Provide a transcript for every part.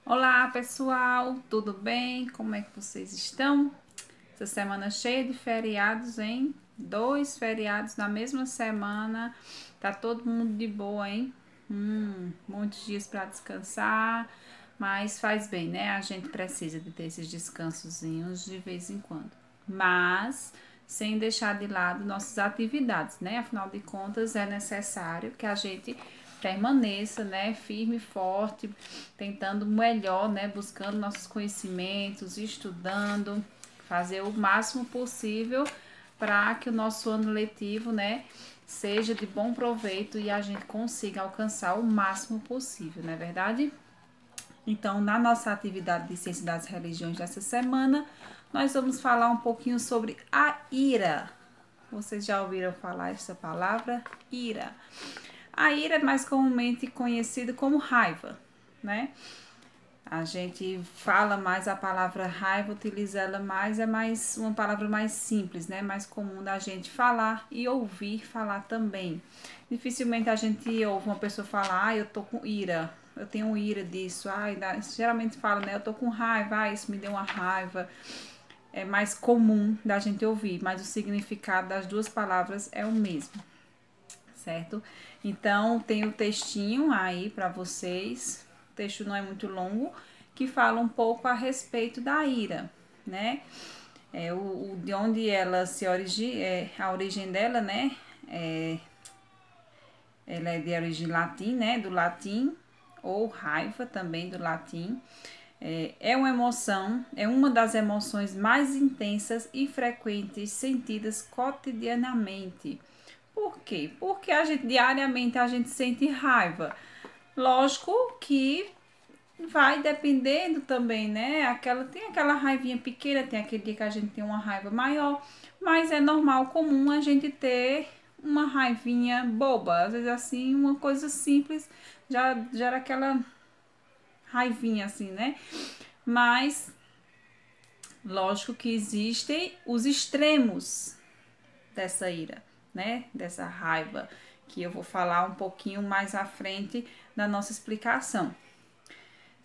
Olá pessoal, tudo bem? Como é que vocês estão? Essa semana cheia de feriados, hein? 2 feriados na mesma semana, tá todo mundo de boa, hein? Muitos dias para descansar, mas faz bem, né? A gente precisa de ter esses descansozinhos de vez em quando, mas sem deixar de lado nossas atividades, né? Afinal de contas, é necessário que a gente permaneça, né, firme e forte, tentando melhor, né, buscando nossos conhecimentos, estudando, fazer o máximo possível para que o nosso ano letivo, né, seja de bom proveito e a gente consiga alcançar o máximo possível, não é verdade? Então, na nossa atividade de Ciência das Religiões dessa semana, nós vamos falar um pouquinho sobre a ira. Vocês já ouviram falar essa palavra? Ira. A ira é mais comumente conhecida como raiva, né? A gente fala mais a palavra raiva, utiliza ela mais, é mais uma palavra mais simples, né? Mais comum da gente falar e ouvir falar também. Dificilmente a gente ouve uma pessoa falar, eu tô com ira, eu tenho ira disso, geralmente fala, né? Eu tô com raiva, isso me deu uma raiva. É mais comum da gente ouvir, mas o significado das duas palavras é o mesmo, certo? Então, tem o textinho aí para vocês. O texto não é muito longo, que fala um pouco a respeito da ira, né? De onde ela se origina, a origem dela, né? Ela é de origem latim, né? Do latim, ou raiva também do latim. É uma emoção, é uma das emoções mais intensas e frequentes sentidas cotidianamente. Por quê? Porque diariamente a gente sente raiva. Lógico que vai dependendo também, né? Tem aquela raivinha pequena, tem aquele dia que a gente tem uma raiva maior, mas é normal, comum a gente ter uma raivinha boba. Às vezes assim, uma coisa simples já gera aquela raivinha assim, né? Mas lógico que existem os extremos dessa ira, né? Dessa raiva, que eu vou falar um pouquinho mais à frente da nossa explicação,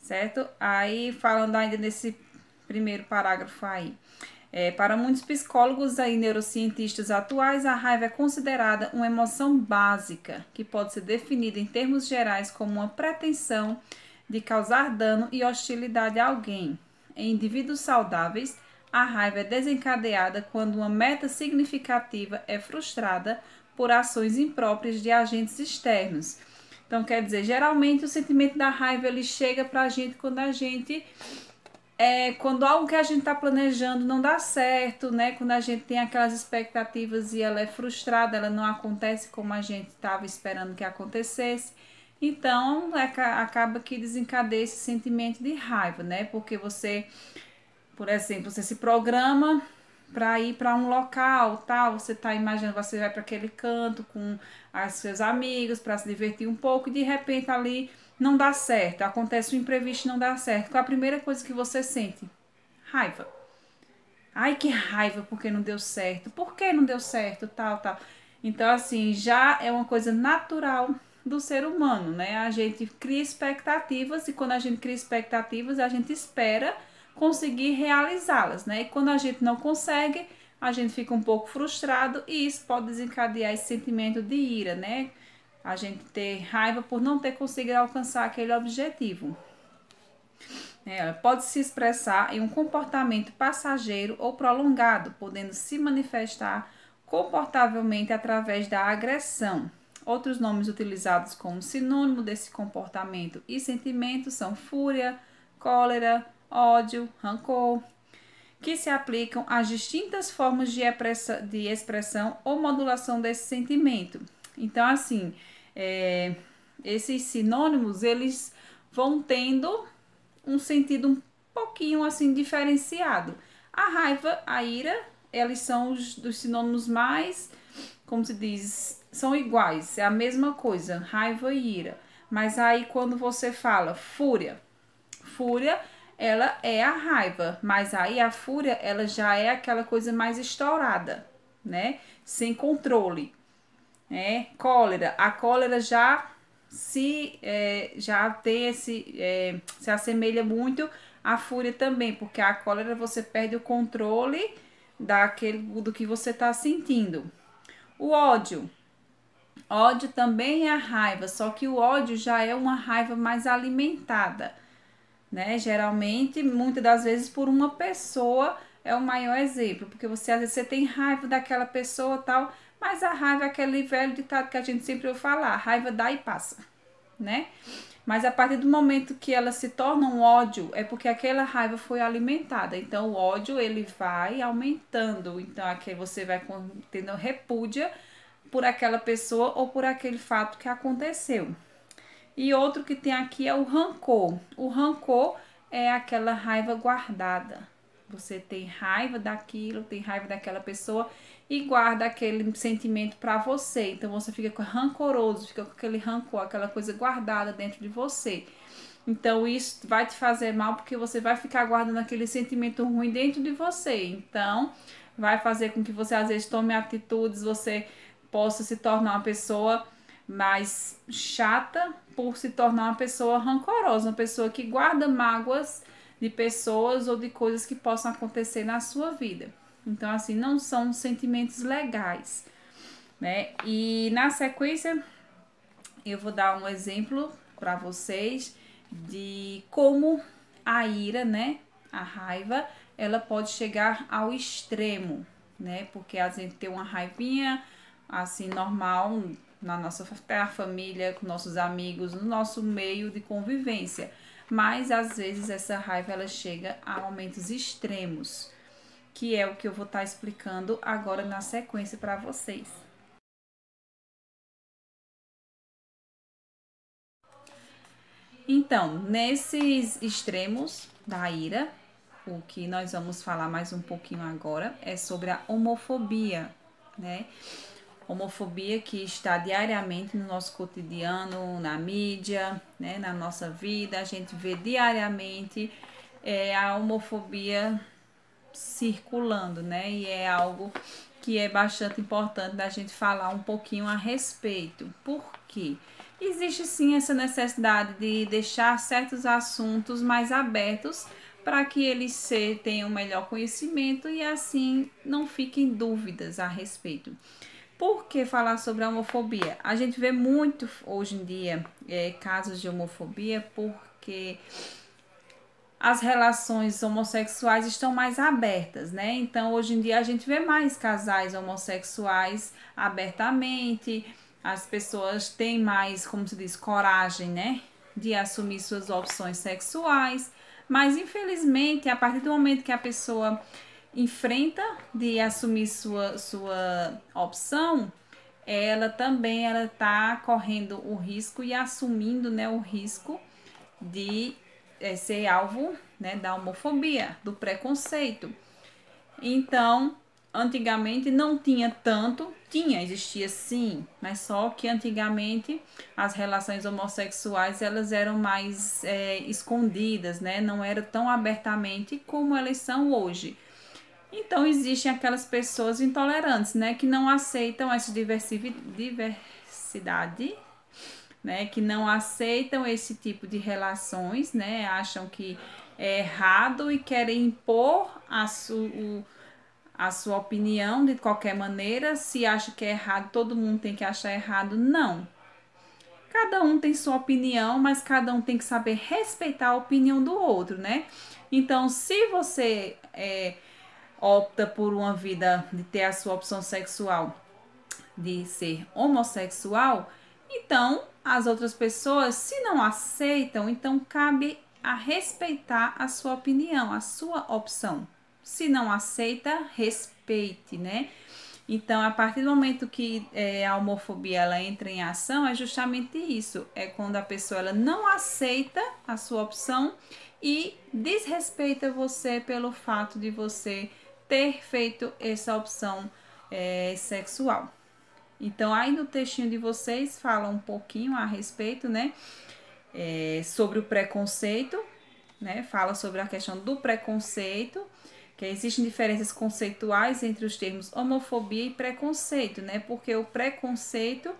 certo? Aí, falando ainda nesse primeiro parágrafo aí. Para muitos psicólogos e neurocientistas atuais, a raiva é considerada uma emoção básica, que pode ser definida em termos gerais como uma pretensão de causar dano e hostilidade a alguém. Em indivíduos saudáveis, a raiva é desencadeada quando uma meta significativa é frustrada por ações impróprias de agentes externos. Então, quer dizer, geralmente o sentimento da raiva ele chega para a gente quando algo que a gente está planejando não dá certo, né? Quando a gente tem aquelas expectativas e ela é frustrada, ela não acontece como a gente estava esperando que acontecesse. Então, acaba que desencadeia esse sentimento de raiva, né? Porque você, por exemplo, você se programa para ir para um local, tal, você tá imaginando, você vai para aquele canto com os seus amigos para se divertir um pouco e de repente ali não dá certo, acontece um imprevisto e não dá certo. Qual a primeira coisa que você sente? Raiva. Ai, que raiva porque não deu certo. Por que não deu certo? Tal, tal. Então, assim, já é uma coisa natural do ser humano, né? A gente cria expectativas e quando a gente cria expectativas, a gente espera conseguir realizá-las, né? E quando a gente não consegue, a gente fica um pouco frustrado e isso pode desencadear esse sentimento de ira, né? A gente ter raiva por não ter conseguido alcançar aquele objetivo. Pode se expressar em um comportamento passageiro ou prolongado, podendo se manifestar comportavelmente através da agressão. Outros nomes utilizados como sinônimo desse comportamento e sentimento são fúria, cólera, ódio, rancor, que se aplicam às distintas formas de expressão ou modulação desse sentimento. Então, assim, esses sinônimos, eles vão tendo um sentido um pouquinho assim diferenciado. A raiva, a ira, eles são dos sinônimos mais, como se diz, são iguais, é a mesma coisa, raiva e ira. Mas aí quando você fala fúria, fúria, ela é a raiva, mas aí a fúria, ela já é aquela coisa mais estourada, né? Sem controle, né? Cólera, a cólera já já tem se assemelha muito à fúria também, porque a cólera você perde o controle do que você está sentindo. O ódio. Ódio também é a raiva, só que o ódio já é uma raiva mais alimentada, né? Geralmente, muitas das vezes por uma pessoa é o maior exemplo, porque você às vezes você tem raiva daquela pessoa tal, mas a raiva é aquele velho ditado que a gente sempre ouve falar, raiva dá e passa, né? Mas a partir do momento que ela se torna um ódio, é porque aquela raiva foi alimentada. Então o ódio ele vai aumentando. Então aqui você vai tendo repúdia por aquela pessoa ou por aquele fato que aconteceu. E outro que tem aqui é o rancor. O rancor é aquela raiva guardada. Você tem raiva daquilo, tem raiva daquela pessoa e guarda aquele sentimento para você. Então você fica rancoroso, fica com aquele rancor, aquela coisa guardada dentro de você. Então isso vai te fazer mal porque você vai ficar guardando aquele sentimento ruim dentro de você. Então vai fazer com que você às vezes tome atitudes, você possa se tornar uma pessoa mais chata por se tornar uma pessoa rancorosa, uma pessoa que guarda mágoas de pessoas ou de coisas que possam acontecer na sua vida. Então, assim, não são sentimentos legais, né? E na sequência, eu vou dar um exemplo para vocês de como a ira, né? A raiva, ela pode chegar ao extremo, né? Porque a gente tem uma raivinha, assim, normal na nossa família, com nossos amigos, no nosso meio de convivência. Mas às vezes essa raiva ela chega a momentos extremos, que é o que eu vou estar explicando agora na sequência para vocês. Então, nesses extremos da ira, o que nós vamos falar mais um pouquinho agora é sobre a homofobia, né? Homofobia que está diariamente no nosso cotidiano, na mídia, né, na nossa vida. A gente vê diariamente a homofobia circulando, né? E é algo que é bastante importante da gente falar um pouquinho a respeito. Por quê? Existe sim essa necessidade de deixar certos assuntos mais abertos para que eles tenham melhor conhecimento e assim não fiquem dúvidas a respeito. Por que falar sobre a homofobia? A gente vê muito hoje em dia casos de homofobia porque as relações homossexuais estão mais abertas, né? Então, hoje em dia a gente vê mais casais homossexuais abertamente, as pessoas têm mais, como se diz, coragem, né? De assumir suas opções sexuais, mas infelizmente, a partir do momento que a pessoa enfrenta de assumir sua opção, ela está correndo o risco e assumindo, né, o risco de ser alvo, né, da homofobia, do preconceito. Então, antigamente não tinha tanto, existia sim, mas só que antigamente as relações homossexuais elas eram mais escondidas, né, não era tão abertamente como elas são hoje. Então, existem aquelas pessoas intolerantes, né, que não aceitam essa diversidade, né, que não aceitam esse tipo de relações, né, acham que é errado e querem impor a sua opinião de qualquer maneira. Se acha que é errado, todo mundo tem que achar errado. Não. Cada um tem sua opinião, mas cada um tem que saber respeitar a opinião do outro, né? Então, se você opta por uma vida de ter a sua opção sexual de ser homossexual, então as outras pessoas, se não aceitam, então cabe a respeitar a sua opinião, a sua opção. Se não aceita, respeite, né? Então, a partir do momento que a homofobia ela entra em ação, é justamente isso. É quando a pessoa ela não aceita a sua opção e desrespeita você pelo fato de você ter feito essa opção sexual. Então, aí no textinho de vocês fala um pouquinho a respeito, né, sobre o preconceito, né, fala sobre a questão do preconceito, que existem diferenças conceituais entre os termos homofobia e preconceito, né, porque o preconceito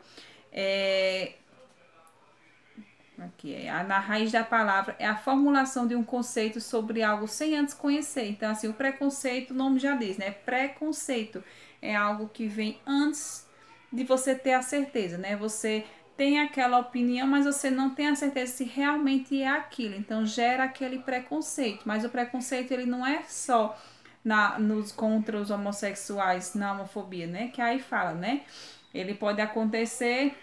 que é na raiz da palavra, é a formulação de um conceito sobre algo sem antes conhecer. Então, assim, o preconceito, o nome já diz, né? Preconceito é algo que vem antes de você ter a certeza, né? Você tem aquela opinião, mas você não tem a certeza se realmente é aquilo. Então, gera aquele preconceito. Mas o preconceito, ele não é só nos contra os homossexuais, na homofobia, né? Que aí fala, né? Ele pode acontecer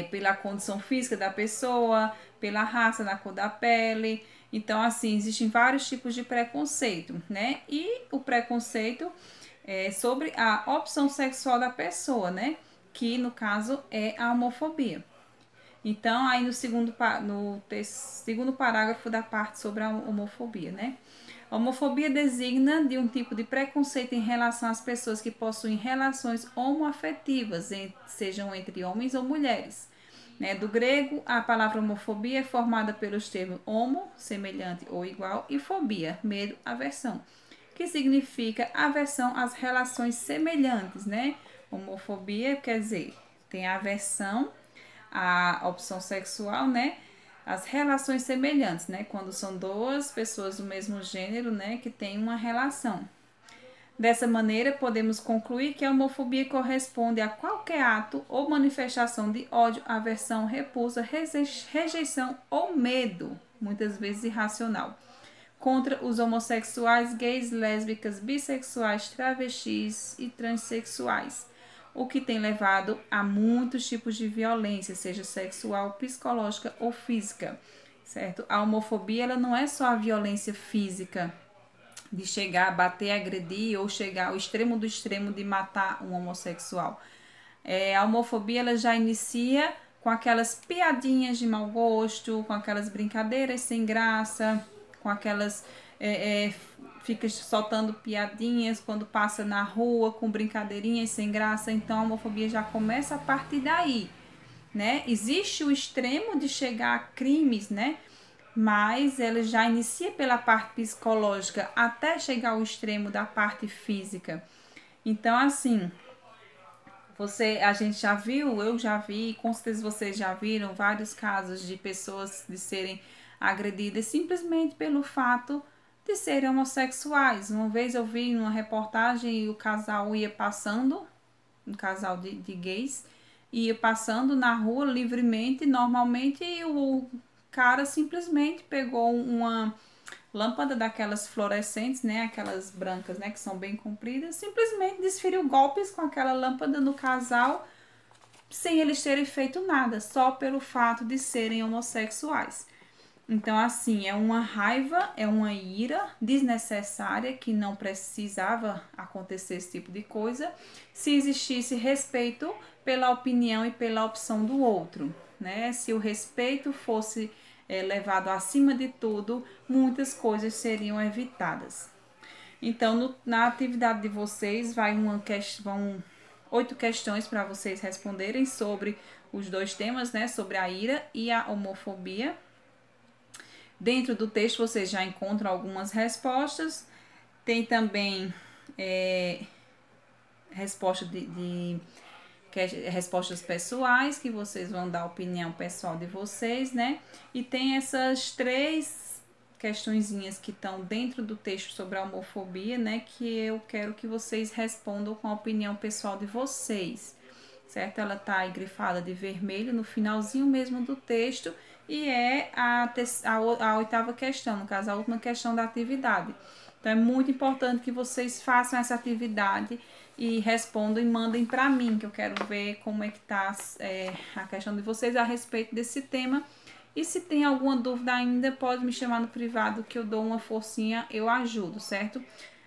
pela condição física da pessoa, pela raça, na cor da pele. Então, assim, existem vários tipos de preconceito, né? E o preconceito é sobre a opção sexual da pessoa, né? Que, no caso, é a homofobia. Então, aí no segundo parágrafo da parte sobre a homofobia, né? A homofobia designa de um tipo de preconceito em relação às pessoas que possuem relações homoafetivas, sejam entre homens ou mulheres. Né? Do grego, a palavra homofobia é formada pelos termos homo, semelhante ou igual, e fobia, medo, aversão, que significa aversão às relações semelhantes, né? Homofobia quer dizer, tem aversão à opção sexual, né? As relações semelhantes, né? Quando são duas pessoas do mesmo gênero, né? Que tem uma relação. Dessa maneira, podemos concluir que a homofobia corresponde a qualquer ato ou manifestação de ódio, aversão, repulsa, rejeição ou medo, muitas vezes irracional, contra os homossexuais, gays, lésbicas, bissexuais, travestis e transexuais, o que tem levado a muitos tipos de violência, seja sexual, psicológica ou física, certo? A homofobia, ela não é só a violência física, de chegar, bater, agredir ou chegar ao extremo do extremo de matar um homossexual. A homofobia, ela já inicia com aquelas piadinhas de mau gosto, com aquelas brincadeiras sem graça, com aquelas... fica soltando piadinhas quando passa na rua, com brincadeirinhas sem graça. Então a homofobia já começa a partir daí, né? Existe o extremo de chegar a crimes, né? Mas ela já inicia pela parte psicológica até chegar ao extremo da parte física. Então, assim, a gente já viu, eu já vi, com certeza vocês já viram vários casos de pessoas de serem agredidas simplesmente pelo fato de serem homossexuais. Uma vez eu vi numa reportagem e o casal ia passando, um casal de gays, ia passando na rua livremente, normalmente, e o cara simplesmente pegou uma lâmpada daquelas fluorescentes, né, aquelas brancas, né, que são bem compridas, simplesmente desferiu golpes com aquela lâmpada no casal, sem eles terem feito nada, só pelo fato de serem homossexuais. Então, assim, é uma raiva, é uma ira desnecessária que não precisava acontecer esse tipo de coisa se existisse respeito pela opinião e pela opção do outro, né? Se o respeito fosse levado acima de tudo, muitas coisas seriam evitadas. Então, na atividade de vocês, vão 8 questões para vocês responderem sobre os dois temas, né? Sobre a ira e a homofobia. Dentro do texto vocês já encontram algumas respostas. Tem também respostas pessoais, que vocês vão dar a opinião pessoal de vocês, né? E tem essas 3 questõezinhas que estão dentro do texto sobre a homofobia, né? Que eu quero que vocês respondam com a opinião pessoal de vocês, certo? Ela tá grifada de vermelho no finalzinho mesmo do texto e é a 8ª questão, no caso, a última questão da atividade. Então, é muito importante que vocês façam essa atividade e respondam e mandem para mim, que eu quero ver como é que tá a questão de vocês a respeito desse tema. E se tem alguma dúvida ainda, pode me chamar no privado que eu dou uma forcinha, eu ajudo, certo?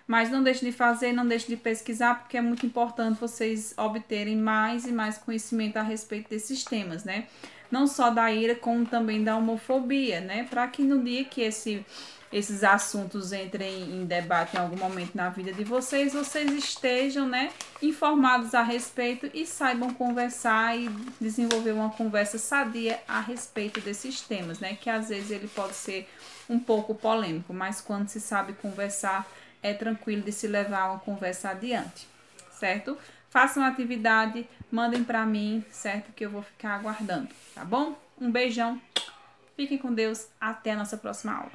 Mas não deixe de fazer, não deixe de pesquisar, porque é muito importante vocês obterem mais e mais conhecimento a respeito desses temas, né? Não só da ira, como também da homofobia, né? Para que no dia que esses assuntos entrem em debate em algum momento na vida de vocês, vocês estejam, né, informados a respeito e saibam conversar e desenvolver uma conversa sadia a respeito desses temas, né? Que às vezes ele pode ser um pouco polêmico, mas quando se sabe conversar, é tranquilo de se levar uma conversa adiante, certo? Façam a atividade, mandem para mim, certo? Que eu vou ficar aguardando, tá bom? Um beijão. Fiquem com Deus. Até a nossa próxima aula.